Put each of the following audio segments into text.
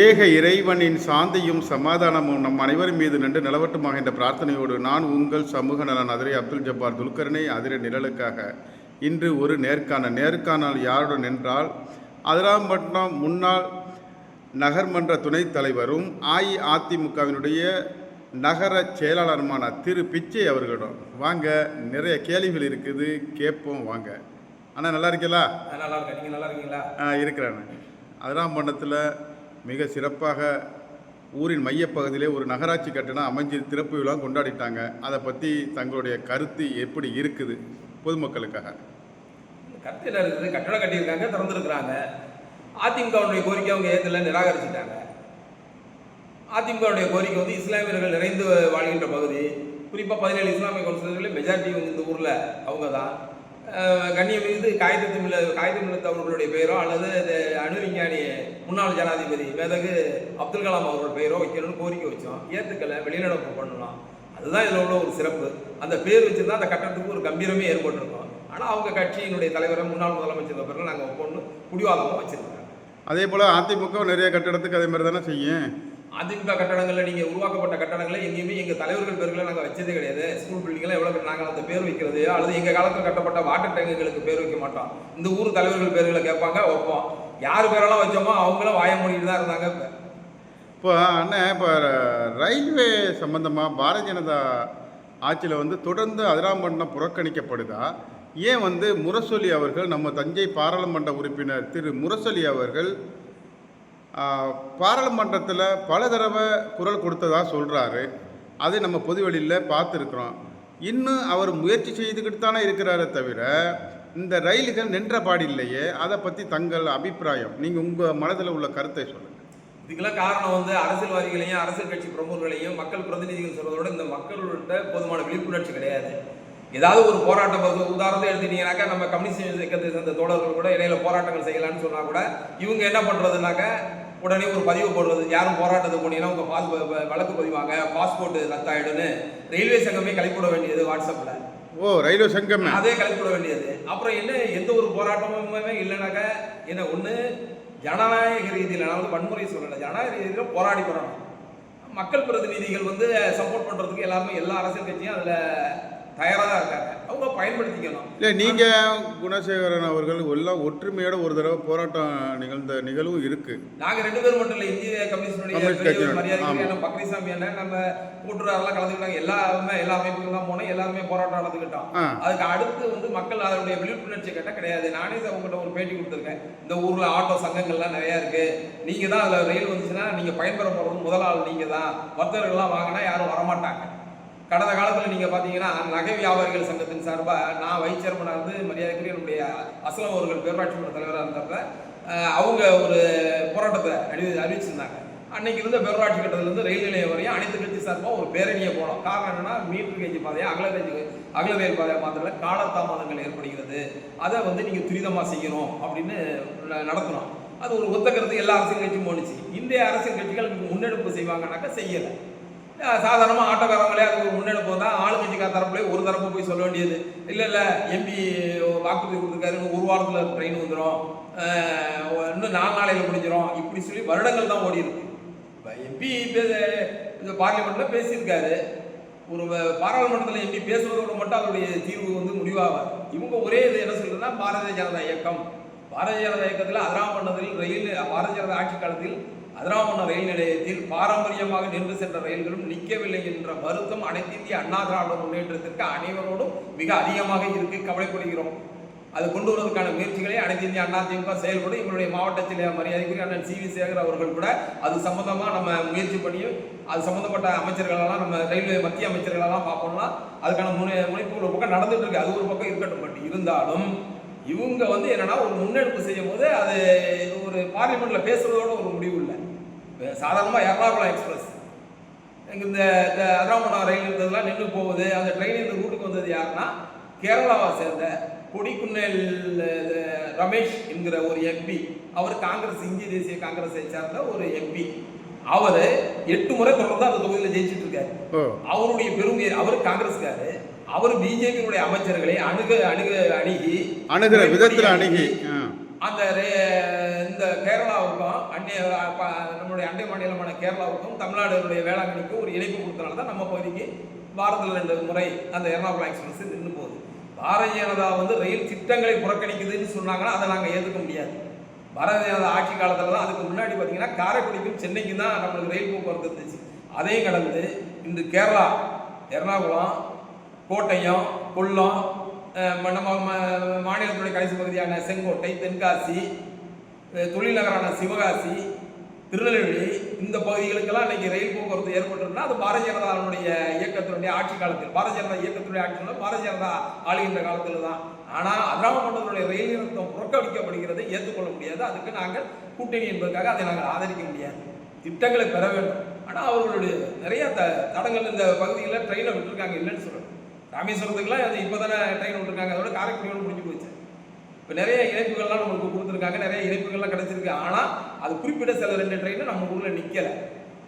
ஏக இறைவனின் சாந்தியும் சமாதானமும் நம் அனைவரும் மீது நின்று நிலவட்டுமாக என்ற பிரார்த்தனையோடு நான் உங்கள் சமூக நலன் அதிரை அப்துல் ஜப்பார் துல்கர்னே அதிரை நிழலுக்காக இன்று ஒரு நேர்காணல் யாருடன் என்றால் அதிராம்பட்டினம் முன்னாள் நகர்மன்ற துணைத் தலைவரும் அஇஅதிமுகவினுடைய நகர செயலாளருமான திரு பிச்சை அவர்களிடம். வாங்க, நிறைய கேள்விகள் இருக்குது, கேட்போம் வாங்க. அண்ணா நல்லா இருக்கீங்களா? நல்லா இருக்கேன். நீங்கள் நல்லா இருக்கீங்களா? இருக்கிறேன். அதிராம்பட்டினத்தில் மிக சிறப்பாக ஊரின் மையப்பகுதியிலே ஒரு நகராட்சி கட்டணம் அமைஞ்சு திறப்பு விழா கொண்டாடிட்டாங்க. அதை பற்றி தங்களுடைய கருத்து எப்படி இருக்குது பொதுமக்களுக்காக? கருத்து என்ன இருக்குது? கட்டணம் கட்டியிருக்காங்க, திறந்துருக்குறாங்க. அதிமுகவுடைய கோரிக்கை அவங்க ஏற்கல நிராகரிச்சுட்டாங்க. அதிமுகவுடைய கோரிக்கை வந்து இஸ்லாமியர்கள் நிறைந்து வாழ்கின்ற பகுதி, குறிப்பாக 17 இஸ்லாமிய கவுன்சிலர்களே மெஜாரிட்டி வந்து இந்த ஊரில் அவங்க தான். கண்ணியம் மீது காகிதமில்லத் அவர்களுடைய பெயரோ அல்லது அணு விஞ்ஞானி முன்னாள் ஜனாதிபதி மேதகு அப்துல் கலாம் அவர்கள் பெயரோ வைக்கணும்னு கோரிக்கை வச்சோம். ஏற்றுக்கலை, வெளிநடப்பு பண்ணலாம். அதுதான் இதில் உள்ள ஒரு சிறப்பு. அந்த பேர் வச்சுருந்தா அந்த கட்டணத்துக்கு ஒரு கம்பீரமே ஏற்பட்டிருக்கும். ஆனால் அவங்க கட்சியினுடைய தலைவரை முன்னாள் முதலமைச்சர் பிறகு நாங்கள் பொண்ணு குடிவாதமாக வச்சுருக்காங்க. அதே போல் அதிமுக நிறைய கட்டடத்துக்கு அதே மாதிரி தானே செய்யும். அதிமுக கட்டடங்களில் நீங்கள் உருவாக்கப்பட்ட கட்டடங்களை எங்கேயுமே எங்கள் தலைவர்கள் பேர்களை நாங்கள் வச்சதே கிடையாது. ஸ்கூல் பில்டிங்லாம் எவ்வளோ நாங்கள் அந்த பேர் வைக்கிறது அல்லது எங்கள் காலத்தில் கட்டப்பட்ட வாட்டர் டேங்குகளுக்கு பேர் வைக்க மாட்டோம். இந்த ஊர் தலைவர்கள் பேர்களை கேட்பாங்க, வைப்போம். யார் பேரெல்லாம் வச்சோமோ அவங்களும் வாய மூடிட்டு தான் இருந்தாங்க. இப்போ அண்ணன், இப்போ ரயில்வே சம்பந்தமாக பாரதிய ஜனதா ஆட்சியில் வந்து தொடர்ந்து அதிராம்பட்டினம் புறக்கணிக்கப்படுதா? ஏன் வந்து முரசொலி அவர்கள், நம்ம தஞ்சை பாராளுமன்ற உறுப்பினர் திரு முரசொலி அவர்கள் பாராளுமன்றத்தில் பல தடவை குரல் கொடுத்ததா சொல்கிறாரு. அதை நம்ம பொதுவெளியில் பார்த்துருக்குறோம். இன்னும் அவர் முயற்சி செய்துக்கிட்டு தானே இருக்கிறாரே தவிர இந்த ரயில்கள் நின்ற பாடில்லையே. அதை பற்றி தங்கள் அபிப்பிராயம், நீங்கள் உங்கள் மனதில் உள்ள கருத்தை சொல்லுங்கள். இதுக்கெல்லாம் காரணம் வந்து அரசியல்வாதிகளையும் அரசியல் கட்சி பிரமுகர்களையும் மக்கள் பிரதிநிதிகள் சொல்வதோட இந்த மக்கள்கிட்ட போதுமான விழிப்புணர்ச்சி கிடையாது. ஏதாவது ஒரு போராட்டம் உதாரணத்தை எடுத்துட்டீங்கன்னாக்கா, நம்ம கம்யூனிஸ்ட் இயக்கத்தை சேர்ந்த தோழர்கள் கூட இடையில போராட்டங்கள் செய்யலான்னு சொன்னால் கூட இவங்க என்ன பண்ணுறதுனாக்கா உடனே ஒரு பதிவு போடுறது. யாரும் போராட்டத்துக்கு போனீங்கன்னா உங்கள் வழக்கு பதிவாங்க, பாஸ்போர்ட் ரத்தாயிடுன்னு ரயில்வே சங்கமே கலைப்பட வேண்டியது வாட்ஸ்அப்பில். ரயில்வே சங்கம் அதே கலைப்பட வேண்டியது. அப்புறம் என்ன, எந்த ஒரு போராட்டமுமே இல்லைனாக்கா என்ன ஒன்று ஜனநாயக ரீதியில், நான் வந்து வன்முறை சொல்லலை, ஜனநாயக ரீதியில் போராடி போகிறாங்க. மக்கள் பிரதிநிதிகள் வந்து சப்போர்ட் பண்ணுறதுக்கு எல்லாருமே எல்லா அரசியல் கட்சியும் அதில் தயாராக தான் இருக்காங்க. அவங்க பயன்படுத்திக்கணும். இல்லை, நீங்கள் குணசேகரன் அவர்கள் எல்லாம் ஒற்றுமையோட ஒரு தடவை போராட்டம் நிகழ்ந்த நிகழ்வும் இருக்கு. நாங்கள் 2 பேரும் மட்டும் இல்லை, இந்திய கம்யூனிஸ்டுடைய மரியாதை பக்ரிசாமி என்ன நம்ம கூட்டுறாரெல்லாம் கலந்துக்கிட்டாங்க. எல்லா அமைப்புகள் தான் போனோம், எல்லாருமே போராட்டம் நடந்துக்கிட்டோம். அதுக்கு அடுத்து வந்து மக்கள் அதனுடைய விழிப்புணர்ச்சி கேட்டால் கிடையாது. நானே அவங்ககிட்ட ஒரு பேட்டி கொடுத்துருக்கேன். இந்த ஊரில் ஆட்டோ சங்கங்கள்லாம் நிறையா இருக்குது, நீங்கள் தான் அதில் ரயில் வந்துச்சுன்னா நீங்கள் பயன்பெற போகிறது முதல் ஆள் நீங்கள் தான். வர்த்தகர்கள்லாம் வாங்கினா யாரும் வரமாட்டாங்க. கடந்த காலத்தில் நீங்கள் பார்த்தீங்கன்னா நகை வியாபாரிகள் சங்கத்தின் சார்பாக நான் வைஸ் சேர்மனாக இருந்து மரியாதைக்குரிய என்னுடைய அஸ்லாம் அவர்கள் பேரூராட்சி மன்ற தலைவராக இருந்தப்ப அவங்க ஒரு போராட்டத்தை அறிவிச்சிருந்தாங்க. அன்னைக்கு இருந்த பேரூராட்சி கட்டத்திலிருந்து ரயில் நிலையம் வரையும் அனைத்து கட்சி சார்பாக ஒரு பேரணியை போனோம். காரணம் என்னன்னா, மீட்டர் கேஜி பாதையை அகல ரயில் பாதையை மாத்திர காலதாமதங்கள் ஏற்படுகிறது, அதை வந்து நீங்கள் துரிதமாக செய்யணும் அப்படின்னு நடத்தணும். அது ஒரு ஒத்த கருத்து எல்லா அரசியல் கட்சியும் போணுச்சு. இந்திய அரசியல் கட்சிகள் முன்னெடுப்பு செய்வாங்கன்னாக்கா செய்யலை. சாதாரணமாக ஆட்டோக்காரங்களே அதுக்கு ஒரு முன்னெடுப்பு வந்தால் ஆளுங்கட்சிக்கார தரப்புலேயே ஒரு தரப்பு போய் சொல்ல வேண்டியது. இல்லை எம்பி வாக்குறுதி கொடுத்துருக்காரு, ஒரு வாரத்தில் ட்ரெயின் வந்துடும், இன்னும் 4 நாளையில் முடிஞ்சிடும், இப்படி சொல்லி வருடங்கள் தான் ஓடி இருக்கு. எம்பி பார்லிமெண்ட்டில் பேசியிருக்காரு. ஒரு பாராளுமன்றத்தில் எம்பி பேசுறதோடு மட்டும் அதனுடைய தீர்வு வந்து முடிவாகாது. இவங்க ஒரே இது என்ன சொல்றதுன்னா, பாரதிய ஜனதா இயக்கம் இயக்கத்தில் அதிராம்பட்டினத்தில் ரயில் பாரதிய ஜனதா ஆட்சி காலத்தில் அதிராம்பட்டினம் ரயில் நிலையத்தில் பாரம்பரியமாக நின்று சென்ற ரயில்களும் நிற்கவில்லை என்ற வருத்தம் அனைத்து இந்திய அண்ணா திராவிட முன்னேற்றத்திற்கு அனைவரோடும் மிக அதிகமாக இருக்கு. கவலைப்படுகிறோம். அது கொண்டு வருவதற்கான முயற்சிகளை அனைத்து இந்திய அண்ணா திமுக செயல்படும். எங்களுடைய மாவட்ட செயலர் மரியாதைக்குரிய அண்ணன் சி.வி. சேகர் அவர்கள் கூட அது சம்பந்தமாக நம்ம முயற்சி பண்ணி அது சம்பந்தப்பட்ட அமைச்சர்களெல்லாம், நம்ம ரயில்வே மத்திய அமைச்சர்களெல்லாம் பார்ப்போம்னா அதுக்கான முனைப்புகள் ஒரு பக்கம் நடந்துட்டு இருக்கு. அது ஒரு பக்கம் இருக்கட்டும். பட் இருந்தாலும் இவங்க வந்து என்னன்னா, ஒரு முன்னெடுப்பு செய்யும் போது அது ஒரு பார்லிமெண்ட்ல பேசுறதோட ஒரு முடிவு இல்லை. சாதாரணமாக எர்ணாகுளம் எக்ஸ்பிரஸ் இந்த அதிராம்பட்டினம் ரயில் இருந்ததுலாம் நின்று போகுது. அந்த ட்ரெயின் இந்த ரூட்டுக்கு வந்தது யாருன்னா, கேரளாவை சேர்ந்த கொடிக்குன்னேல் ரமேஷ் என்கிற ஒரு எம்பி. அவர் காங்கிரஸ், இந்திய தேசிய காங்கிரஸை சேர்ந்த ஒரு எம்பி. அவர் 8 முறை தொடர்ந்து அந்த தொகுதியில் ஜெயிச்சுட்டு இருக்காரு. அவருடைய பெருமை, அவர் காங்கிரஸ்காரு. அவர் பிஜேபியினுடைய அமைச்சர்களை அணுகிற விதத்தில் அணுகி அந்த இந்த இந்த கேரளாவுக்கும் நம்மளுடைய அண்டை மாநிலமான கேரளாவுக்கும் தமிழ்நாடுடைய வேளாங்கண்ணிக்கும் ஒரு இணைப்பு கொடுத்தனால தான் நம்ம பகுதிக்கு வாரத்தில் 2 முறை அந்த எர்ணாகுளம் எக்ஸ்பிரஸ் நின்று போகுது. பாரதிய ஜனதா வந்து ரயில் திட்டங்களை புறக்கணிக்குதுன்னு சொன்னாங்கன்னா அதை நாங்கள் ஏற்றுக்க முடியாது. பாரதிய ஜனதா ஆட்சி காலத்தில் தான், அதுக்கு முன்னாடி பார்த்தீங்கன்னா காரைக்குடிக்கும் சென்னைக்கும் தான் நம்மளுக்கு ரயில் போக்குவரத்து இருந்துச்சு. அதையும் கடந்து இன்று கேரளா, எர்ணாகுளம், கோட்டயம், கொல்லம், நம்ம மாநிலத்துடைய கடைசி பகுதியான செங்கோட்டை, தென்காசி, தொழில் நகரான சிவகாசி, திருநெல்வேலி, இந்த பகுதிகளுக்கெல்லாம் இன்னைக்கு ரயில் போக்குவரத்து ஏற்பட்டுருக்குன்னா அது பாரதிய ஜனதாவுடைய இயக்கத்தினுடைய ஆட்சி காலத்தில், பாரதிய ஜனதா இயக்கத்தினுடைய ஆட்சியில் பாரதிய ஜனதா ஆளுகின்ற காலத்தில் தான். ஆனால் அதிராம மண்டலத்தினுடைய ரயில் நிறுத்தம் புறக்கணிக்கப்படுகிறதை ஏற்றுக்கொள்ள முடியாது. அதுக்கு நாங்கள் கூட்டணி என்பதற்காக அதை நாங்கள் ஆதரிக்க முடியாது. திட்டங்களை பெற வேண்டும். ஆனால் அவர்களுடைய நிறைய தடங்கள் இந்த பகுதிகளில் ட்ரெயினை விட்டுருக்காங்க, இல்லைன்னு சொல்கிறேன். ராமேஸ்வரத்துக்குலாம் அது இப்போ தானே ட்ரெயின் விட்டுருக்காங்க, அதோட காரைக்குடியோடு முடிஞ்சு போச்சு. இப்போ நிறைய இணைப்புகள்லாம் நம்மளுக்கு கொடுத்துருக்காங்க, நிறைய இணைப்புகள்லாம் கிடைச்சிருக்கு. ஆனால் அது குறிப்பிட்ட சில 2 ட்ரெயினும் நம்ம ஊரில் நிற்கலை.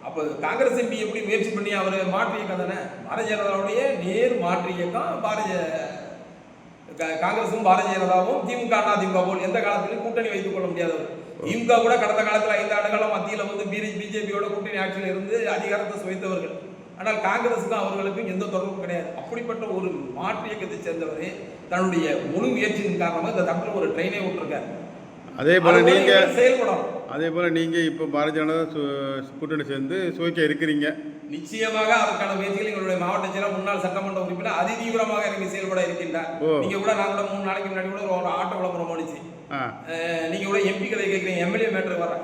அப்போ காங்கிரஸ் எம்பி எப்படி முயற்சி பண்ணி அவர் மாற்று இயக்கம் தானே, பாரதிய ஜனதாவுடைய நேர் மாற்று இயக்கம் காங்கிரஸும் பாரதிய ஜனதாவும் திமுக அதிமுக போல் எந்த காலத்திலும் கூட்டணி வைத்துக் கொள்ள முடியாதவர். திமுக கூட கடந்த காலத்தில் 5 ஆண்டுகளும் மத்தியில் வந்து பிஜேபியோட கூட்டணி ஆட்சியில் இருந்து அதிகாரத்தை சுவைத்தவர்கள். ஆனால் காங்கிரஸுக்கும் அவர்களுக்கும் எந்த தொடர்பும் கிடையாது. அப்படிப்பட்ட ஒரு மாற்று இயக்கத்தை சேர்ந்தவரே தன்னுடைய முழு முயற்சியின் காரணமாக இந்த தமிழில் ஒரு ட்ரெயினை விட்டுருக்காரு. அதே போல செயல்படணும். அதே போல நீங்க இப்போ பாரதிய ஜனதா கூட்டணி சேர்ந்து சுவைக்க இருக்கிறீங்க. நிச்சயமாக அதற்கான முயற்சிகள் எங்களுடைய மாவட்ட செயலர், முன்னாள் சட்டமன்ற உறுப்பினர் அதிதீவிரமாக இறங்கி செயல்பட இருக்கின்றார். நீங்க கூட நான் கூட 3 நாளைக்கு முன்னாடி கூட ஒரு ஆட்டோ விளம்பரம் போனிச்சு. நீங்க கூட எம்பி கதை கேட்குறீங்க, எம்எல்ஏ மேட்டர் வர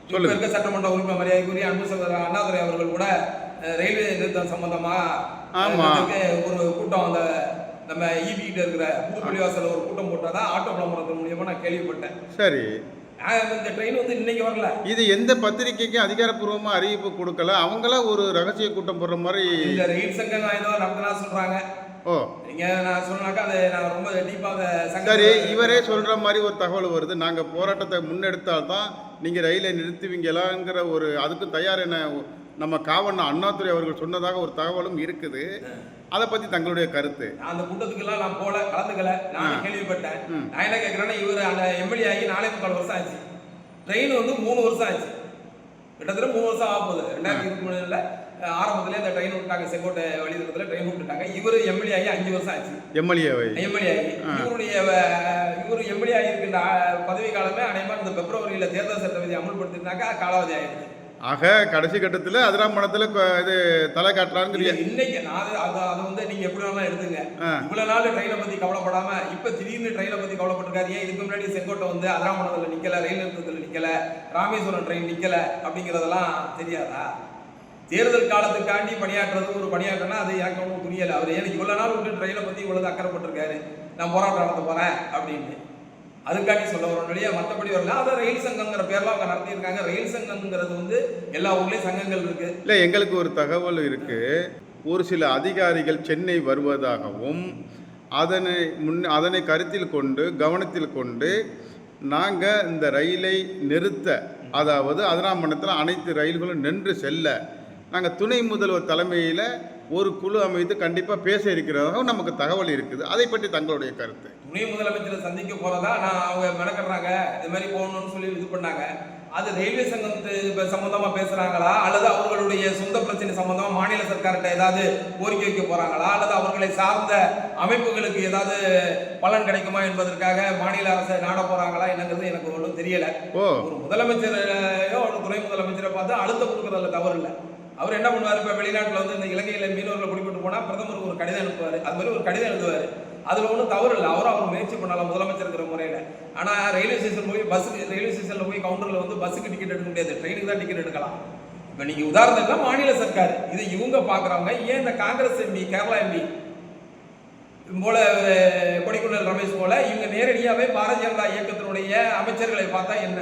இப்ப இருக்க சட்டமன்ற உறுப்பினர் மரியாதைக்குரிய அன்பு சகோதரர் அண்ணாதுரை அவர்கள் கூட ரயில்வே நிறுத்தம் சம்பந்தமா ஒரு கூட்டம், அந்த நம்ம ஈபி கிட்ட இருக்கிற புதுப்பள்ளிவாசல் ஒரு கூட்டம் போட்டாதான் ஆட்டோ விளம்பரத்தின் மூலியமா நான் கேள்விப்பட்டேன். சரி, இந்த ட்ரெயின் வந்து இன்னைக்கு வரல. இது எந்த பத்திரிகைக்கும் அதிகாரப்பூர்வமா அறிவிப்பு கொடுக்கல, அவங்களா ஒரு ரகசிய கூட்டம் போடுற மாதிரி இந்த ரயில் சங்கம் ஏதோ நடத்தினா சொல்றாங்க. ஓ, நீங்க நான் சொன்னாக்கா அதை நான் ரொம்ப டீப்பாக சரி, இவரே சொல்ற மாதிரி ஒரு தகவல் வருது. நாங்க போராட்டத்தை முன்னெடுத்தால்தான் நீங்க ரயிலை நிறுத்துவீங்களாங்கிற ஒரு அதுக்கும் தயார் என நம்ம காவல் அண்ணாதுரை அவர்கள் சொன்னதாக ஒரு தகவலும் இருக்குது. அதை பத்தி தங்களுடைய கருத்து? அந்த கூட்டத்துக்கெல்லாம் நான் போல கலந்துக்கல, நான் கேள்விப்பட்டேன். நான் என்ன கேட்கிறேன்னா, இவர் அந்த எம்எல்ஏ ஆகி 4.25 வருஷம் ஆச்சு, ட்ரெயின் வந்து 3 வருஷம் ஆச்சு, கிட்டத்தட்ட 3 வருஷம் ஆக போகுது. 2023 ஆரம்பத்திலே அந்த ட்ரெயின் விட்டாங்க, செங்கோட்டை வழித்தடத்தில் ட்ரெயின் விட்டுட்டாங்க. இவர் எம்எல்ஏ ஆகி 5 வருஷம் ஆச்சு. எம்எல்ஏ ஆகி இவர் எம்எல்ஏ ஆகி இருக்கின்ற பதவி காலமே அனைவரும் இந்த பிப்ரவரியில் தேர்தல் சட்ட விதி அமல்படுத்தினாக்கா காலாவதி ஆயிடுது. ஆக கடைசி கட்டத்தில் அதிராமணத்தில் இது தலை காட்டுறாங்க. இன்னைக்கு அதை வந்து நீங்க எப்படி வேணாலும் எடுத்துங்க. இவ்வளவு நாள் ட்ரெயினை பத்தி கவலைப்படாம இப்ப திடீர்னு ட்ரெயினை பத்தி கவலைப்பட்டிருக்காரு. ஏன் இதுக்கு முன்னாடி செங்கோட்டை வந்து அதிராமணத்தில் நிக்கல, ரயில் நிறுத்தத்தில் நிக்கல, ராமேஸ்வரம் ட்ரெயின் நிக்கல அப்படிங்கிறதெல்லாம் தெரியாதா? தேர்தல் காலத்துக்காண்டி பணியாற்றுறது ஒரு பணியாற்றினா அது எனக்கு ஒன்றும் புரியல. அவர் ஏன் இவ்வளவு நாள் விட்டு ட்ரெயினை பத்தி இவ்வளவு அக்கறைப்பட்டிருக்காரு, நான் போராட்டம் நடத்த போறேன் அப்படின்னு அதுக்காண்டி சொல்ல வரணுடைய, மற்றபடி வரல. அதை ரயில் சங்கங்கிற பேர்ல அவங்க நடத்தியிருக்காங்க. ரயில் சங்கங்கிறது வந்து எல்லா ஊர்லயும் சங்கங்கள் இருக்கு. இல்லை, எங்களுக்கு ஒரு தகவல் இருக்கு. ஒரு சில அதிகாரிகள் சென்னை வருவதாகவும் அதனை கருத்தில் கொண்டு கவனத்தில் கொண்டு நாங்கள் இந்த ரயிலை நிறுத்த, அதாவது அதிராமணத்தில் அனைத்து ரயில்களும் நின்று செல்ல நாங்கள் துணை முதல்வர் தலைமையில் ஒரு குழு அமைத்து கண்டிப்பாக பேச இருக்கிறதாக நமக்கு தகவல் இருக்குது. அதை பற்றி தங்களுடைய கருத்து? துணை முதலமைச்சரை சந்திக்க போறதா நான் அவங்க மெனக்கடுறாங்க, இது மாதிரி போகணும்னு சொல்லி இது பண்ணாங்க. அது ரயில்வே சங்கத்து சம்பந்தமா பேசுறாங்களா, அல்லது அவர்களுடைய சொந்த பிரச்சனை சம்பந்தமா மாநில சர்க்கார்கிட்ட ஏதாவது கோரிக்கை வைக்க போறாங்களா, அல்லது அவர்களை சார்ந்த அமைப்புகளுக்கு ஏதாவது பலன் கிடைக்குமா என்பதற்காக மாநில அரசை நாட போறாங்களா என்னங்கிறது எனக்கு ஒன்றும் தெரியல. ஒரு முதலமைச்சரையோ ஒரு துணை முதலமைச்சரை பார்த்து அழுத்தம் கொடுக்கறதுல தவறு இல்லை. அவர் என்ன பண்ணுவார், இப்போ வெளிநாட்டில் வந்து இந்த இலங்கையில் மீனவர்களை குடிப்பட்டு போனால் பிரதமருக்கு ஒரு கடிதம் அனுப்புவார், அது மாதிரி ஒரு கடிதம் எழுதுவார். அதில் ஒன்றும் தவறு இல்லை, அவர் முயற்சி பண்ணலாம் முதலமைச்சருங்கிற முறையில். ஆனால் ரயில்வே ஸ்டேஷன் போய் ரயில்வே ஸ்டேஷனில் போய் கவுண்டரில் வந்து பஸ்ஸுக்கு டிக்கெட் எடுக்க முடியாது, ட்ரெயினுக்கு தான் டிக்கெட் எடுக்கலாம். இப்போ நீங்கள் உதாரணத்துக்கு மாநில சர்க்கார் இது இவங்க பார்க்குறவங்க. ஏன் இந்த காங்கிரஸ் எம்பி, கேரளா எம்பி போல கொடிக்குள்ளல் ரமேஷ் போல இவங்க நேரடியாகவே பாரதிய ஜனதா இயக்கத்தினுடைய அமைச்சர்களை பார்த்தா என்ன?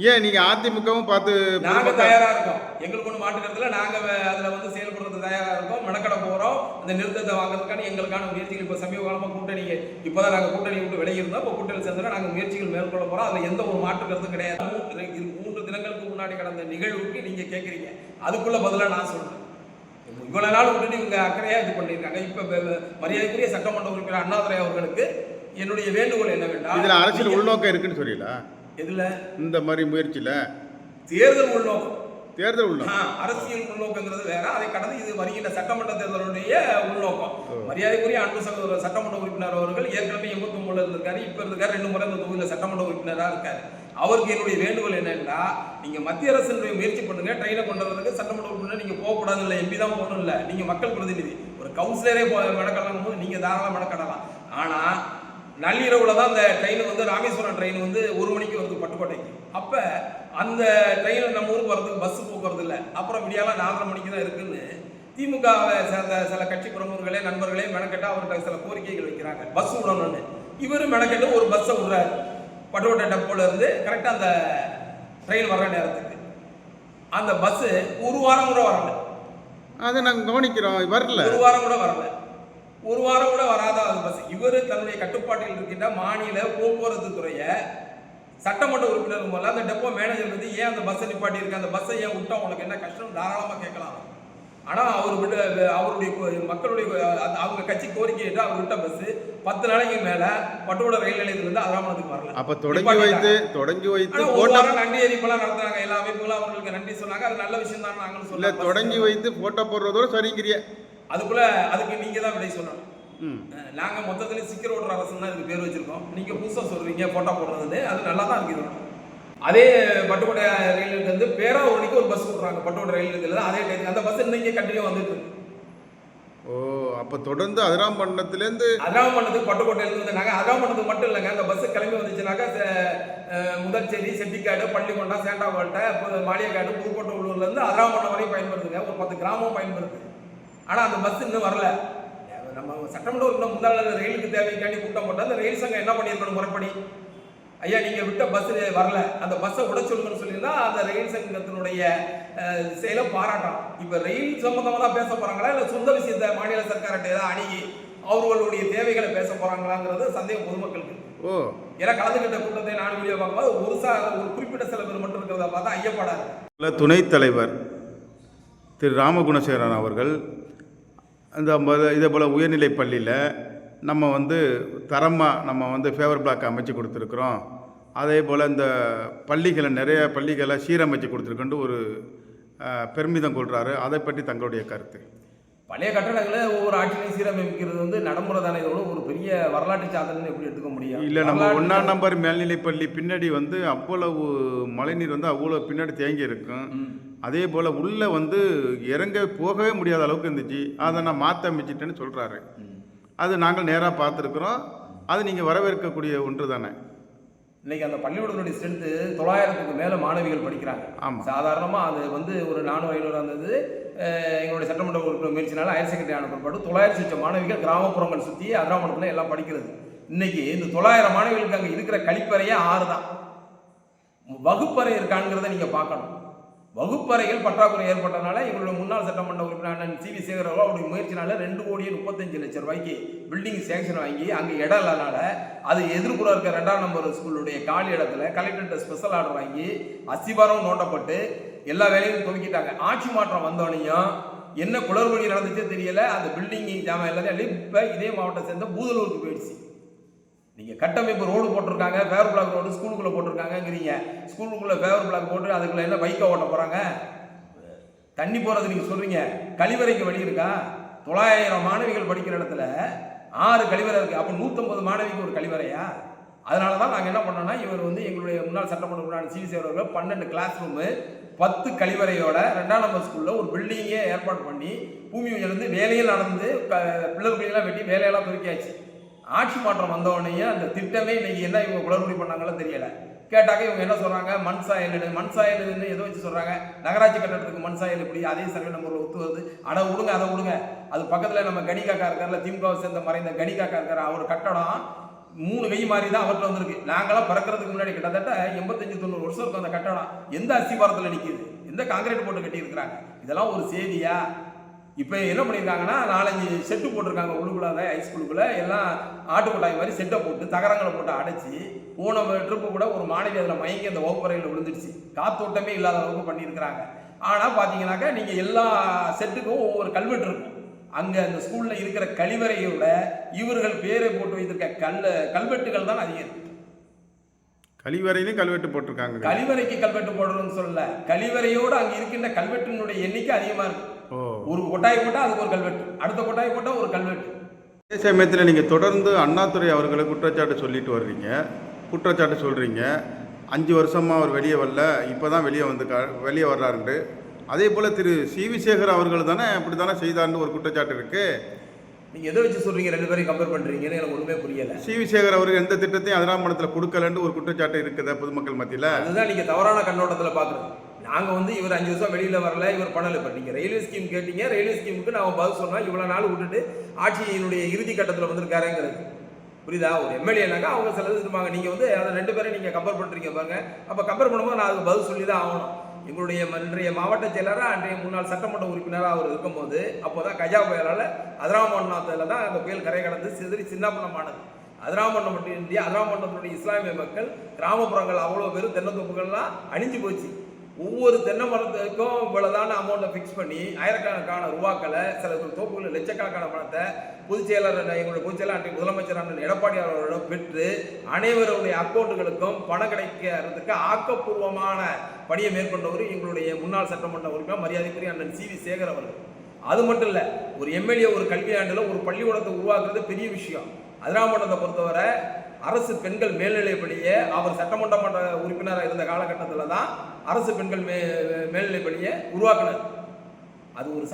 ஏன் நீங்க அதிமுகவும் பார்த்து? நாங்க தயாரா இருக்கோம், எங்களுக்கு ஒண்ணு மாட்டுக்கிறதுல நாங்க அதுல வந்து செயல்படுறது தயாரா இருக்கோம். மெனக்கட போறோம் அந்த நிறுத்தத்தை வாங்குறதுக்கான எங்களுக்கான முயற்சிகள். இப்ப சமீப காலமா கூட்டணி, இப்பதான் நாங்க கூட்டணி விட்டு விலகி இருந்தோம், இப்ப கூட்டணி சேர்ந்தா நாங்க முயற்சிகள் மேற்கொள்ள போறோம். அதுல எந்த ஒரு மாற்று கருத்தும் கிடையாது. 3 தினங்களுக்கு முன்னாடி கடந்த நிகழ்வுக்கு நீங்க கேட்கறீங்க, அதுக்குள்ள பதிலா நான் சொல்றேன். இவ்வளவு நாள் விட்டுட்டு இவங்க அக்கறையா இது பண்ணியிருக்காங்க. இப்ப மரியாதைக்குரிய சட்டமன்ற உறுப்பினர் அண்ணாதுரை அவர்களுக்கு என்னுடைய வேண்டுகோள் என்னவென்றால், இதுல அரசியல் உள்நோக்கம் இருக்குன்னு சொல்லல. எதுல இந்த மாதிரி முயற்சியில் தேர்தல் உள்நோக்கம், தேர்தல் உள்ள அரசியல் உள்நோக்கங்கிறது வேற. அதை கடந்து இது வருகின்ற சட்டமன்ற தேர்தலுடைய உள்நோக்கம். மரியாதைக்குரிய அன்பு சகோதரர் சட்டமன்ற உறுப்பினர் அவர்கள் ஏற்கனவே 89 இருந்திருக்காரு, இப்ப இருக்காரு, 2 முறை இந்த தொகுதியில் சட்டமன்ற உறுப்பினராக இருக்காரு. அவருக்கு என்னுடைய வேண்டுகோள் என்னன்னா, நீங்க மத்திய அரசுடைய முயற்சி பண்ணுங்க, ட்ரெயினை கொண்டு வரதுக்கு சட்டமன்ற உறுப்பினர் நீங்க போகக்கூடாது இல்லை, எம்பி தான் போகணும் இல்லை, நீங்க மக்கள் பிரதிநிதி, ஒரு கவுன்சிலரே மெனக்கடலாம் போது நீங்க தாராளமாக மெனக்கடலாம். ஆனா நள்ளிரவுல தான் அந்த ட்ரெயின் வந்து ராமேஸ்வரம் ட்ரெயின் வந்து 1 மணிக்கு வருது பட்டுக்கோட்டைக்கு. அப்ப அந்த ட்ரெயின் நம்ம ஊருக்கு வரதுக்கு பஸ் போக்குவரத்து இல்லை. அப்புறம் விடியாலாம் 4:30 மணிக்கு தான் இருக்குன்னு திமுகவை சேர்ந்த சில கட்சி பிரமுகர்களே நண்பர்களே மெனக்கெட்டு அவர்கிட்ட சில கோரிக்கைகள் வைக்கிறாங்க, பஸ் விடணும்னு. இவரு மெனக்கெட்டு ஒரு பஸ்ஸை விடுறாரு பட்டுக்கோட்டை டெப்போல இருந்து கரெக்டாக அந்த ட்ரெயின் வர்ற நேரத்துக்கு. அந்த பஸ் 1 வாரம் கூட வரல. அதை நாங்கள் கவனிக்கிறோம், வரல. 1 வாரம் கூட வரல. 1 வாரம் கூட வராத அந்த பஸ். இவர் தன்னுடைய கட்டுப்பாட்டில் இருக்கின்ற மாநில போக்குவரத்து துறையை சட்டமன்ற உறுப்பினர் போல அந்த டெப்போ மேனேஜர் வந்து ஏன் அந்த பஸ்ஸை நிப்பாட்டி இருக்கு, அந்த பஸ்ஸை ஏன் விட்டா உங்களுக்கு என்ன கஷ்டம் தாராளமாக கேட்கலாம். ஆனால் அவர் விட்டு அவருடைய மக்களுடைய அவங்க கட்சி கோரிக்கை ஏற்று அவர் விட்ட பஸ் 10 நாளைக்கு மேலே பட்டுக்கோட்டை ரயில் நிலையத்திலிருந்து அராமணத்துக்கு வரல. அப்போ தொடங்கி வைத்து ஒரு வாரம் நன்றி அறிவிப்பெல்லாம் நடத்துறாங்க, எல்லா அமைப்புகளும் அவங்களுக்கு நன்றி சொன்னாங்க. அது நல்ல விஷயம் தான். நாங்களும் சொல்ல தொடங்கி வைத்து போட்டோ போடுறதோட சரிங்கிறிய அதுக்கு நீங்க தான் விடை சொல்லணும். நாங்க மொத்தத்துல சிக்கர் ஓட்டுற அரசு தான் இதுக்கு பேர் வச்சிருக்கோம். நீங்க புதுசா சொல்றீங்க போட்டோ போடுறது, அது நல்லா தான் இருக்குது. அதே பட்டுக்கோட்டை ரயில் இருந்து பேராவூரணிக்கு ஒரு பஸ் விடுறாங்க, பட்டுக்கோட்டை ரயில் இருக்குது. அதே டைம் அந்த பஸ் இன்னைக்கு கண்டினியூ வந்துட்டு இருக்கு. ஓ, அப்ப தொடர்ந்து அதிராம்பட்டினத்துலேருந்து பட்டுக்கோட்டையில இருந்து நாங்க அதிராம்பட்டினத்துக்கு மட்டும் இல்லைங்க, அந்த பஸ் கிளம்பி வந்துச்சுனாக்கா முதற்சேரி, செட்டிக்காடு, பள்ளிக்கொண்டா, சேண்டாவாட்டை, மாளிகைக்காடு, புதுக்கோட்டை உள்ளூர்ல இருந்து அதிராம்பட்டினம் வரையும் பயன்படுத்துங்க. ஒரு 10 கிராமம் பயன்படுது. ஆனா அந்த பஸ் இன்னும் வரல. நம்ம சட்டமன்ற உறுப்பினர் முந்தாள் ரயிலுக்கு தேவைக்காண்டி கூட்டம் போட்டால் அந்த ரயில் சங்கம் என்ன பண்ணியிருக்கணும் முறைப்படி, ஐயா நீங்க விட்ட பஸ் வரல, அந்த பஸ்ஸை விட சொல்லுங்கன்னு சொல்லியிருந்தா அந்த ரயில் சங்கத்தினுடைய செயலை பாராட்டலாம். இப்ப ரயில் சம்பந்தமா தான் பேச போறாங்களா இல்ல சொந்த விஷயத்தை மாநில சர்க்கார்ட்ட ஏதாவது அணுகி அவர்களுடைய தேவைகளை பேச போறாங்களாங்கிறது சந்தேகம் பொதுமக்களுக்கு. ஏன்னா கலந்துகிட்ட கூட்டத்தை நான் வீடியோ பார்க்கும்போது ஒரு குறிப்பிட்ட சில பேர் மட்டும் இருக்கிறத பார்த்தா ஐயப்படாது. துணைத் தலைவர் திரு ராமகுணசேகரன் அவர்கள் இதே போல் உயர்நிலை பள்ளியில் நம்ம வந்து தரமாக நம்ம வந்து ஃபேவர் பிளாக் அமைச்சு கொடுத்துருக்குறோம், அதே போல் இந்த பள்ளிகளை நிறைய பள்ளிகளை சீரமைச்சு கொடுத்துருக்குன்ட்டு ஒரு பெருமிதம் கொள்கிறாரு. அதை பற்றி தங்களுடைய கருத்து. பழைய கட்டடங்களை ஒவ்வொரு ஆட்சியிலையும் சீரமைக்கிறது வந்து நடைமுறை தானே, இதோட ஒரு பெரிய வரலாற்று சாதனை எப்படி எடுத்துக்க முடியும்? இல்லை, நம்ம 1ஆம் நம்பர் மேல்நிலைப்பள்ளி பின்னாடி வந்து அவ்வளவு மழைநீர் வந்து அவ்வளோ பின்னாடி தேங்கி இருக்கும். அதே போல் உள்ளே வந்து இறங்க போகவே முடியாத அளவுக்கு இருந்துச்சு. அதை நான் மாற்ற அமைச்சிட்டேன்னு சொல்கிறாரு. அது நாங்கள் நேராக பார்த்துருக்குறோம். அது நீங்கள் வரவேற்கக்கூடிய ஒன்று தானே. இன்னைக்கு அந்த பள்ளிக்கூடத்தினுடைய ஸ்ட்ரென்த்து 900க்கு மேலே மாணவிகள் படிக்கிறாங்க. ஆமாம், சாதாரணமாக அது வந்து ஒரு 400-500 இருந்தது. எங்களுடைய சட்டமன்ற உறுப்பினர் முயற்சினால ஹையர் செகண்டரி ஆன பிற்பாடு 900 மாணவிகள் கிராமப்புறங்கள் சுற்றி அதிராமணத்தில் எல்லாம் படிக்கிறது. இன்னைக்கு இந்த 900 மாணவிகளுக்கு அங்கே இருக்கிற கழிப்பறையே 6 தான். வகுப்பறை இருக்காங்கிறத நீங்கள் பார்க்கணும். வகுப்பறைகள் பற்றாக்குறை ஏற்பட்டனால எங்களுடைய முன்னாள் சட்டமன்ற உறுப்பினர் அண்ணன் சி.வி. சேகர் அவருடைய முயற்சினால 2,35,00,000 ரூபாய்க்கு பில்டிங் சேங்ஷன் வாங்கி அங்கே இடம் இல்லாதனால அது எதிர்ப்புறம் இருக்க 2ஆம் நம்பர் ஸ்கூலுடைய காலி இடத்துல கலெக்டர்கிட்ட ஸ்பெஷல் ஆர்டர் வாங்கி அஸ்திபாரம் நோண்டப்பட்டு எல்லா வேலையும் துவக்கிட்டாங்க. ஆட்சி மாற்றம் வந்தோடனையும் என்ன குளறுபடி நடந்துச்சே தெரியல. அந்த பில்டிங் ஜாமான் எல்லாத்தையும் இப்போ இதே மாவட்டம் சேர்ந்த பூதலூருக்கு போயிடுச்சு. நீங்கள் கட்டமைப்பு ரோடு போட்டிருக்காங்க, ஃபேவர் பிளாக் ரோடு ஸ்கூலுக்குள்ளே போட்டிருக்காங்கிறீங்க. ஸ்கூலுக்குள்ளே ஃபேவர் பிளாக் போட்டு அதுக்குள்ளே என்ன பைக்கை ஓட்ட போகிறாங்க? தண்ணி போகிறது நீங்கள் சொல்கிறீங்க. கழிவறைக்கு வழி இருக்கா? 900 மாணவிகள் படிக்கிற இடத்துல 6 கழிவறை இருக்குது. அப்போ 150 மாணவிக்கு ஒரு கழிவறையா? அதனால தான் நாங்கள் என்ன பண்ணோம்னா, இவர் வந்து எங்களுடைய முன்னாள் சட்டமன்ற உறுப்பினர் சி.வி. சேகர் அவர்கள் 12 கிளாஸ் ரூமு 10 கழிவறையோட 2ஆம் நம்பர் ஸ்கூலில் ஒரு பில்டிங்கே ஏற்பாடு பண்ணி பூமி உயர்ந்து வேலையும் நடந்து பிள்ளைகள் பிள்ளைங்களாம் வெட்டி வேலையெல்லாம் துவக்கியாச்சு. ஆட்சி மாற்றம் வந்தவொடனே அந்த திட்டமே இன்னைக்கு என்ன இவங்க குளறுபடி பண்ணாங்களோ தெரியல. கேட்டாக்க இவங்க என்ன சொல்றாங்க, மண் சாயல் ஏதோ வச்சு சொல்றாங்க. நகராட்சி கட்டடத்துக்கு மண் சாயல் எப்படி அதே சர்வே நம்பர்ல ஒத்து வருது? அதை விடுங்க. அது பக்கத்துல நம்ம கணிகாக்கா இருக்கார்ல, திமுகவை சேர்ந்த மறைந்த கணிகாக்கா இருக்காரு, அவர் கட்டடம் 3 கை மாதிரி தான் அவர்கிட்ட வந்திருக்கு. நாங்களாம் பிறக்கிறதுக்கு முன்னாடி கிட்டத்தட்ட 85-90 வருஷம் இருக்கும் அந்த கட்டடம். எந்த அஸ்திபாரத்தில் நிற்கிது? எந்த காங்கிரீட் போட்டு கட்டி இருக்கிறாங்க? இதெல்லாம் ஒரு செய்தியா? இப்போ என்ன பண்ணியிருக்காங்கன்னா 4-5 செட்டு போட்டிருக்காங்க உள்ளுக்குள்ள, ஹைஸ்கூலுக்குள்ள எல்லாம் ஆட்டுக்கொட்டாய் மாதிரி செட்டை போட்டு தகரங்களை போட்டு அடைச்சி, போன ட்ரிப்பு கூட ஒரு மாணவி அதில் மயங்கி அந்த வகுப்பறையில் விழுந்துடுச்சு. காத்தோட்டமே இல்லாத அளவுக்கு பண்ணியிருக்கிறாங்க. ஆனால் பார்த்தீங்கன்னாக்கா நீங்கள் எல்லா செட்டுக்கும் ஒவ்வொரு கல்வெட்டு இருக்கும். அங்கே அந்த ஸ்கூலில் இருக்கிற கழிவறையோட இவர்கள் பேரை போட்டு வைத்திருக்க கல்வெட்டுகள் தான் அதிகம் இருக்கு. கழிவறையிலையும் கல்வெட்டு போட்டிருக்காங்க. கழிவறைக்கு கல்வெட்டு போடுறோம்னு சொல்லல, கழிவறையோடு அங்க இருக்கின்ற கல்வெட்டினுடைய எண்ணிக்கை அதிகமா இருக்கு. ஒரு கொட்டாய் போட்டா அதுக்கு ஒரு கல்வெட்டு, அடுத்த கொட்டாய் போட்டா ஒரு கல்வெட்டு. அதே சமயத்தில் நீங்கள் தொடர்ந்து அண்ணாதுரை அவர்களை குற்றச்சாட்டு சொல்லிட்டு வர்றீங்க, குற்றச்சாட்டு சொல்கிறீங்க. 5 வருஷமாக அவர் வெளியே வரல, இப்போ தான் வெளியே வர்றாருண்டு. அதே போல் திரு சி.வி. சேகர் அவர்கள் தானே அப்படி தானே செய்தார்னு ஒரு குற்றச்சாட்டு இருக்குது. நீங்கள் எதை வச்சு சொல்கிறீங்க, 2 பேரையும் கம்பேர் பண்ணுறீங்கன்னு எனக்கு ஒன்றுமே புரியலை. சி.வி. சேகர் அவர்கள் எந்த திட்டத்தையும் அதிராமணத்தில் கொடுக்கலன்னு ஒரு குற்றச்சாட்டு இருக்குதா பொதுமக்கள் மத்தியில்? அதுதான் நீங்கள் தவறான கண்ணோட்டத்தில் பார்க்குறது. நாங்கள் வந்து இவர் 5 வருஷம் வெளியில் வரல, இவர் பண்ணலை. இப்போ நீங்கள் ரயில்வே ஸ்கீம் கேட்டீங்க, ரயில்வே ஸ்கீமுக்கு நான் பதில் சொன்னால் இவ்வளோ நாள் விட்டுட்டு ஆட்சியினுடைய இறுதி கட்டத்தில் வந்திருக்காருங்கிறது புரியுதா? ஒரு எம்எல்ஏனாக்கா அவங்க சிலது இருப்பாங்க. நீங்கள் வந்து அதை 2 பேரும் நீங்கள் கம்பேர் பண்ணுறீங்க பாருங்க. அப்போ கம்பேர் பண்ணும்போது நான் அதுக்கு பதில் சொல்லி தான் ஆகணும். எங்களுடைய இன்றைய மாவட்ட செயலராக அன்றைய முன்னாள் சட்டமன்ற உறுப்பினராக அவர் இருக்கும்போது அப்போ தான் கஜா புயலால் அதிராமண்டலத்தில் தான் அந்த புயல் கரை கடந்து சிதறி சின்னாபனமானது. அதிராமண்டலம் மட்டும் இந்தியா, அதிராமண்டலத்தினுடைய இஸ்லாமிய மக்கள் கிராமப்புறங்கள் அவ்வளோ பேரும் தென்னந்தோப்புகள்லாம் அழிஞ்சு போச்சு. ஒவ்வொரு தென்னை மரத்துக்கும் இவ்வளோதான அமௌண்ட்டை ஃபிக்ஸ் பண்ணி ஆயிரக்கணக்கான ரூபாக்களை, சில தோப்புகளில் லட்சக்கணக்கான பணத்தை எங்களுடைய பொதுச்செயலாளர் அன்றைய முதலமைச்சர் அண்ணன் எடப்பாடி அவர்களிடம் பெற்று அனைவருடைய அக்கௌண்ட்டுகளுக்கும் பணம் கிடைக்கிறதுக்கு ஆக்கப்பூர்வமான பணியை மேற்கொண்டவர் எங்களுடைய முன்னாள் சட்டமன்ற உறுப்பினர் மரியாதைக்குரிய அண்ணன் சி.வி. சேகர் அவர்கள். அது மட்டும் இல்லை, ஒரு எம்எல்ஏ ஒரு கல்வியாண்டில் ஒரு பள்ளிக்கூடத்தை உருவாக்குறது பெரிய விஷயம். அதிராமண்டலத்தை பொறுத்தவரை அரசு பெண்கள் மேல்நிலைப்பள்ளியை அவர் சட்டமன்ற உறுப்பினராக இருந்த காலகட்டத்தில் தான் அரசு பெண்கள் மேல்நிலைப்பள்ளியை உருவாக்கினார். அது ஒரு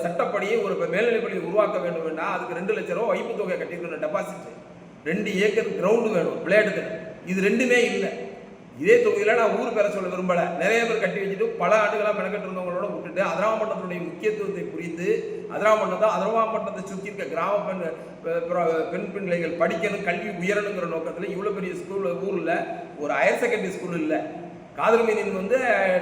சட்டப்படி ஒரு மேல்நிலைப்பள்ளியை உருவாக்க வேண்டும் வேண்டாம், அதுக்கு 2 லட்சம் ரூபா வைப்பு தொகை கட்டியிருக்கணும், டெபாசிட், 2 ஏக்கர் கிரவுண்டு வேணும், விளையாட்டு. இது 2மே இல்லை. இதே தொகுதியில் நான் ஊர் பேர சொல்ல விரும்பலை. நிறைய பேர் கட்டி வச்சுட்டு பல ஆண்டுகளாக மெனக்கட்டு இருந்தவங்களோட விட்டுட்டு அதிராமண்டலத்தினுடைய முக்கியத்துவத்தை புரிந்து அதிராமண்டலத்தை சுற்றி இருக்க கிராம பெண் பிள்ளைகள் படிக்கணும், கல்வி உயரணுங்கிற நோக்கத்தில் இவ்வளோ பெரிய ஸ்கூல் ஊரில் ஒரு ஹையர் செகண்டரி ஸ்கூல் இல்லை. காதல் மீனின் வந்து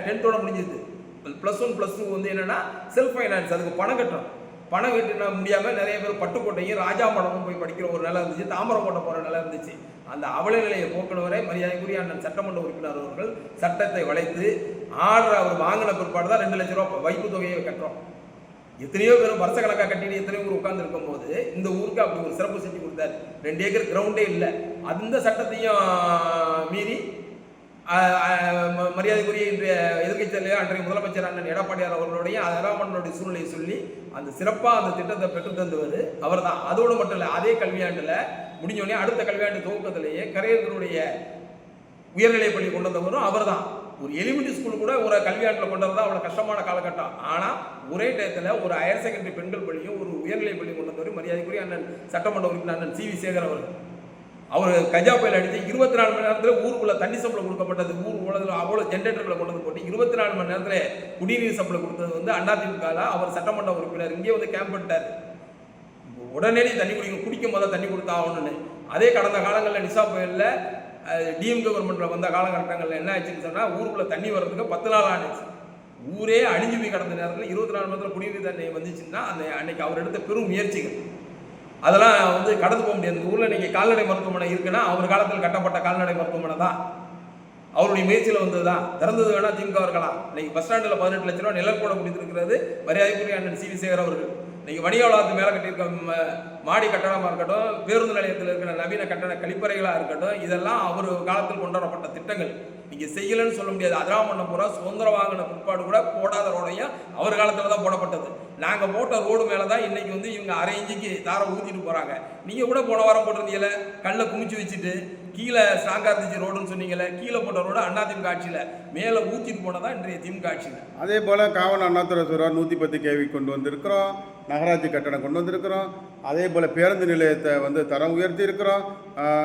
10th முடிஞ்சது. +1 +2 வந்து என்னென்னா செல்ஃப் ஃபைனான்ஸ், அதுக்கு பணம் கட்டணும். பணம் கட்டினா முடியாமல் நிறைய பேர் பட்டுக்கோட்டையும் ராஜாமடமும் போய் படிக்கிற ஒரு நிலை இருந்துச்சு, தாமரக்கோட்டை போகிற நிலை இருந்துச்சு. அந்த அவல நிலையை போக்குனவரை மரியாதைக்குரிய அண்ணன் சட்டமன்ற உறுப்பினர் அவர்கள் சட்டத்தை வளைத்து ஆர்டர் அவர் வாங்கின பிற்பாடு தான் 2 லட்சம் ரூபா வைப்பு தொகையை கட்டுறோம். எத்தனையோ பேரும் வருஷ கணக்காக கட்டிட்டு எத்தனையோ ஊர் உட்கார்ந்து இருக்கும் போது இந்த ஊருக்கு அப்படி ஒரு சிறப்பு செஞ்சு கொடுத்தாரு. 2 ஏக்கர் கிரவுண்டே இல்லை. அந்த சட்டத்தையும் மீறி மரியாதைக்குரிய இன்றைய எதிர்க்கட்சி தலைவர் அன்றைய முதலமைச்சர் அண்ணன் எடப்பாடியார் அவர்களுடைய அதிராமண்டலனுடைய சூழ்நிலையை சொல்லி அந்த சிறப்பாக அந்த திட்டத்தை பெற்று தந்துவது அவர் தான். அதோடு மட்டும் இல்லை, அதே கல்வியாண்டில் முடிஞ்சோடனே அடுத்த கல்வியாண்டு துவக்கத்திலேயே கரையர்களுடைய உயர்நிலைப் பள்ளி கொண்டு வந்தவரும் அவர் தான். ஒரு எலிமெண்ட்ரி ஸ்கூல் கூட ஒரு கல்வியாண்டில் கொண்டு வந்தால் அவ்வளோ கஷ்டமான காலகட்டம். ஆனால் ஒரே டயத்தில் ஒரு ஹையர் செகண்டரி பெண்கள் பள்ளியும் ஒரு உயர்நிலைப் பள்ளி கொண்டு வந்தவரும் மரியாதைக்குரிய அண்ணன் சட்டமன்ற உறுப்பினர் அண்ணன் சி.வி. சேகர் அவர்கள். அவர் கஜா புயல் அடித்து 24 மணி நேரத்தில் ஊருக்குள்ள தண்ணி சப்ளை கொடுக்கப்பட்டது. ஊர் உலகத்தில் அவ்வளோ ஜென்ரேட்டர்களை கொண்டு வந்து போட்டு 24 மணி நேரத்தில் குடிநீர் சப்ளை கொடுத்தது வந்து அதிமுகவில் அவர் சட்டமன்ற உறுப்பினர் இங்கே வந்து கேம்ப் பண்ணிட்டார். உடனடி தண்ணி குடிக்கும் போது தண்ணி கொடுத்தா ஆகணும்னு. அதே கடந்த காலங்களில் நிசா புயலில் டிஎம் கவர்மெண்ட்டில் வந்த காலகட்டங்களில் என்ன ஆச்சுன்னு சொன்னால் ஊருக்குள்ளே தண்ணி வர்றதுக்கு 10 நாள் ஆனிச்சு. ஊரே அழிஞ்சு போய் கடந்த நேரத்தில் 24 மணி நேரத்தில் குடிநீர் தண்ணி வந்துச்சுன்னா அன்னைக்கு அவர் எடுத்த பெரும் முயற்சிகள் அதெல்லாம் வந்து கடந்து போக முடியாது. இந்த ஊரில் இன்றைக்கி கால்நடை மருத்துவமனை இருக்குன்னா அவர் காலத்தில் கட்டப்பட்ட கால்நடை மருத்துவமனை தான், அவருடைய முயற்சியில் வந்தது தான். திறந்தது வேணால் திமுக இருக்கலாம். இன்றைக்கி பஸ் ஸ்டாண்டில் 18 லட்ச ரூபா நிலக்கூட கொடுத்துருக்கிறது மரியாதைக்குரிய அண்ணன் சி.வி. சேகர் அவர்கள். இன்றைக்கி வணிகவளாத்து மேலே கட்டியிருக்க மாடி கட்டடமாக இருக்கட்டும், பேருந்து நிலையத்தில் இருக்கிற நவீன கட்டட கழிப்பறைகளாக இருக்கட்டும், இதெல்லாம் அவர் காலத்தில் கொண்டு வரப்பட்ட திட்டங்கள். நீங்கள் செய்யலைன்னு சொல்ல முடியாது. அதிராமண்டலம் பூரா சுதந்திரம் வாங்கின பிற்பாடு கூட போடாத ரோடையும் அவர் காலத்தில் தான் போடப்பட்டது. நாங்கள் போட்ட ரோடு மேலே தான் இன்றைக்கி வந்து இவங்க அரை இன்ச்சுக்கு தாரை ஊற்றிட்டு போகிறாங்க. நீங்கள் கூட போன வாரம் போட்டிருந்தீங்களே, கல்லை குமிச்சு வச்சுட்டு கீழே ஸ்ட்ராங்காக இருந்துச்சு ரோடுன்னு சொன்னீங்களே, கீழே போட்ட ரோடு அதிமுக ஆட்சியில் மேலே ஊற்றிட்டு போனதான் இன்றைய திமுக ஆட்சியில். அதே போல் காவல் அண்ணாதுரை சொல்கிறார் 110 kV கொண்டு வந்திருக்கிறோம், நகராட்சி கட்டணம் கொண்டு வந்திருக்கிறோம், அதே போல் பேருந்து நிலையத்தை வந்து தரம் உயர்த்தி இருக்கிறோம்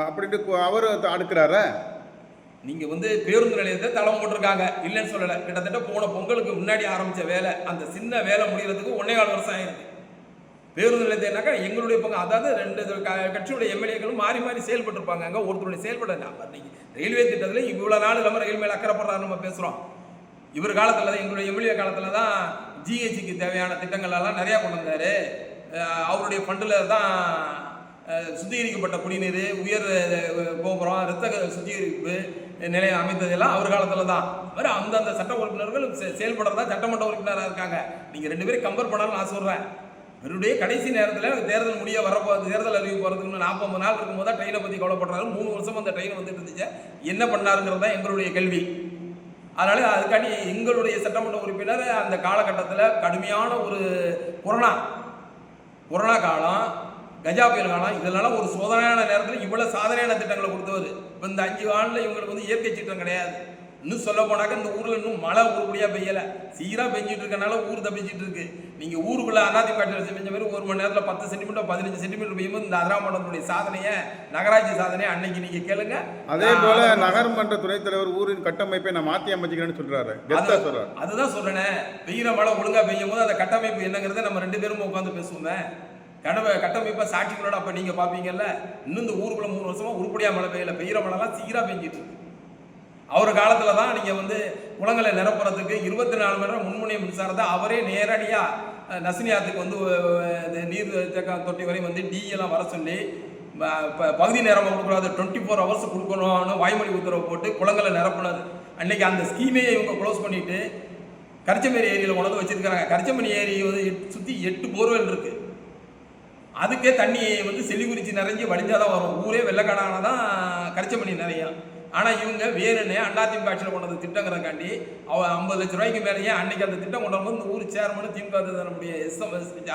அப்படின்ட்டு அவர் அடுக்கிறார. நீங்கள் வந்து பேருந்து நிலையத்தை தளம் போட்டிருக்காங்க, இல்லைன்னு சொல்லலை. கிட்டத்தட்ட போன பொங்கலுக்கு முன்னாடி ஆரம்பித்த வேலை, அந்த சின்ன வேலை முடிகிறதுக்கு 1.25 வருஷம் ஆயிருக்கு. பேருந்து நிலையத்தைனாக்கா எங்களுடைய பக்கம், அதாவது 2 கட்சியுடைய எம்எல்ஏக்களும் மாறி மாறி செயல்பட்டுருப்பாங்க. அங்கே ஒருத்தருடைய செயல்பட ரயில்வே திட்டத்தில் இவ்வளோ நாள் இல்லாமல் ரயில் மேலே அக்கறைப்படுறாரு நம்ம பேசுகிறோம். இவர் காலத்தில் தான், எங்களுடைய எம்எல்ஏ காலத்தில் தான் ஜிஹெச்சுக்கு தேவையான திட்டங்கள்லாம் நிறையா கொண்டு வந்தார். அவருடைய ஃபண்டில் தான் சுத்திகரிக்கப்பட்ட குடிநீர், உயர் கோபுரம், இரத்த சுத்திகரிப்பு நிலையம் அமைத்ததெல்லாம் அவர் காலத்தில் தான். மாதிரி அந்தந்த சட்ட உறுப்பினர்கள் செயல்படுறதா சட்டமன்ற உறுப்பினராக இருக்காங்க. நீங்கள் 2 பேரும் கம்பேர் பண்ணாலும் நான் சொல்கிறேன். அவருடைய கடைசி நேரத்தில் தேர்தல் முடிய தேர்தல் அறிவிப்பு வரதுக்கு இன்னும் 40 நாள் இருக்கும்போது தான் ட்ரெயினை பற்றி கவலைப்படுறாரு. 3 வருஷம் அந்த ட்ரெயின் வந்துட்டு இருந்துச்சு. என்ன பண்ணாருங்கிறது தான் எங்களுடைய கேள்வி. அதனால அதுக்காண்டி எங்களுடைய சட்டமன்ற உறுப்பினர் அந்த காலகட்டத்தில் கடுமையான ஒரு கொரோனா காலம், கஜா புயல் காலம், இதெல்லாம் ஒரு சோதனையான நேரத்தில் இவ்வளோ சாதனையான திட்டங்களை கொடுத்தவர். இப்போ இந்த 5 ஆண்டில் இவங்களுக்கு வந்து இயற்கை சீற்றம் கிடையாது. இன்னும் சொல்ல போனாக்க இந்த ஊரில் இன்னும் மழை உருப்படியாக பெய்யலை, சீராக பெஞ்சிட்டு இருக்கனால ஊர் தப்பிச்சிட்டு இருக்கு. நீங்கள் ஊருக்குள்ளே அதிமுக பெஞ்ச மாதிரி 1 மணி நேரத்தில் 10 சென்டிமீட்டர் 15 சென்டிமீட்டர் பெய்யும்போது இந்த அதிராமண்டலத்துடைய சாதனையை, நகராட்சி சாதனையை அன்னைக்கு நீங்கள் கேளுங்க. அதே போல நகர்மன்ற துணைத் தலைவர் ஊரின் கட்டமைப்பை நான் மாற்றி அமைச்சிக்கிறேன்னு சொல்றாரு. அதுதான் சொல்றேனே, பெய்கிற மழை ஒழுங்காக பெய்யும் போது அந்த கட்டமைப்பு என்னங்கிறத நம்ம 2 பேரும் உட்காந்து பேசுவோமே. கட்டமைப்பை சாட்சிகளோட அப்போ நீங்கள் பார்ப்பீங்கல்ல. இன்னும் இந்த ஊருக்குள்ள 3 வருஷமா உருப்படியாக மழை பெய்யல, பெய்கிற மழைலாம் சீராக பெஞ்சிட்டு இருக்கு. அவர் காலத்தில் தான் நீங்கள் வந்து குளங்களை நிரப்புறதுக்கு 24 மணி நேரம் முன்முனைய மின்சாரத்தை அவரே நேரடியாக நசினியாத்துக்கு வந்து நீர் தேக்க தொட்டி வரை வந்து டிஎல்லாம் வர சொல்லி பகுதி நேரம் கொடுக்கூடாது, 24 ஹவர்ஸ் கொடுக்கணும்னு வாய்மொழி உத்தரவு போட்டு குளங்களை நிரப்புனது. அன்னைக்கு அந்த ஸ்கீமே இவங்க க்ளோஸ் பண்ணிட்டு கரிச்சமேரி ஏரியில் கொண்டு வந்து வச்சிருக்கிறாங்க. கரிச்சமேரி ஏரி வந்து சுற்றி 8 போர்வெல் இருக்கு. அதுக்கே தண்ணி வந்து செல்லிக்குறிச்சி நிறைஞ்சி வடிஞ்சாதான் வரும். ஊரே வெள்ளக்காடானதான் கரிச்சமணி நிறையா. ஆனால் இவங்க வேறுனே அதிமுக ஆட்சியில் கொண்டு வந்து திட்டங்கிறதுக்காண்டி 50 லட்ச ரூபாய்க்கு மேலேயே அன்னைக்கு அந்த திட்டம் கொண்டு வந்து இந்த ஊர் சேர்மனு திமுக நம்முடைய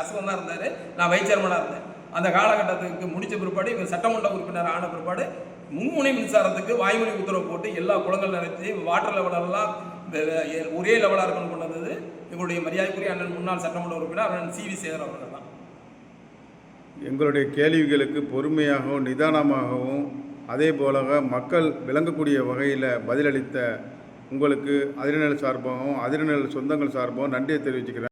அசுவன் தான் இருந்தார். நான் வைஸ் சேர்மனாக இருந்தேன். அந்த காலகட்டத்துக்கு முடித்த பிற்பாடு இவங்க சட்டமன்ற உறுப்பினர் ஆன பிற்பாடு மும்முனை மின்சாரத்துக்கு வாய்மொழி உத்தரவு போட்டு எல்லா குளங்கள் நிறைச்சி வாட்டர் லெவலெல்லாம் ஒரே லெவலாக இருக்கணும் கொண்டு வந்தது எங்களுடைய மரியாதைக்குரிய அண்ணன் முன்னாள் சட்டமன்ற உறுப்பினர் அண்ணன் சி.வி. சேகர் அவர்கள் தான். எங்களுடைய கேள்விகளுக்கு பொறுமையாகவும் நிதானமாகவும் அதே போல மக்கள் விளங்கக்கூடிய வகையில் பதிலளித்த உங்களுக்கு அதிரநெல் சார்பாகவும் அதிரநெல் சொந்தங்கள் சார்பாகவும் நன்றியை தெரிவிச்சுக்கிறேன்.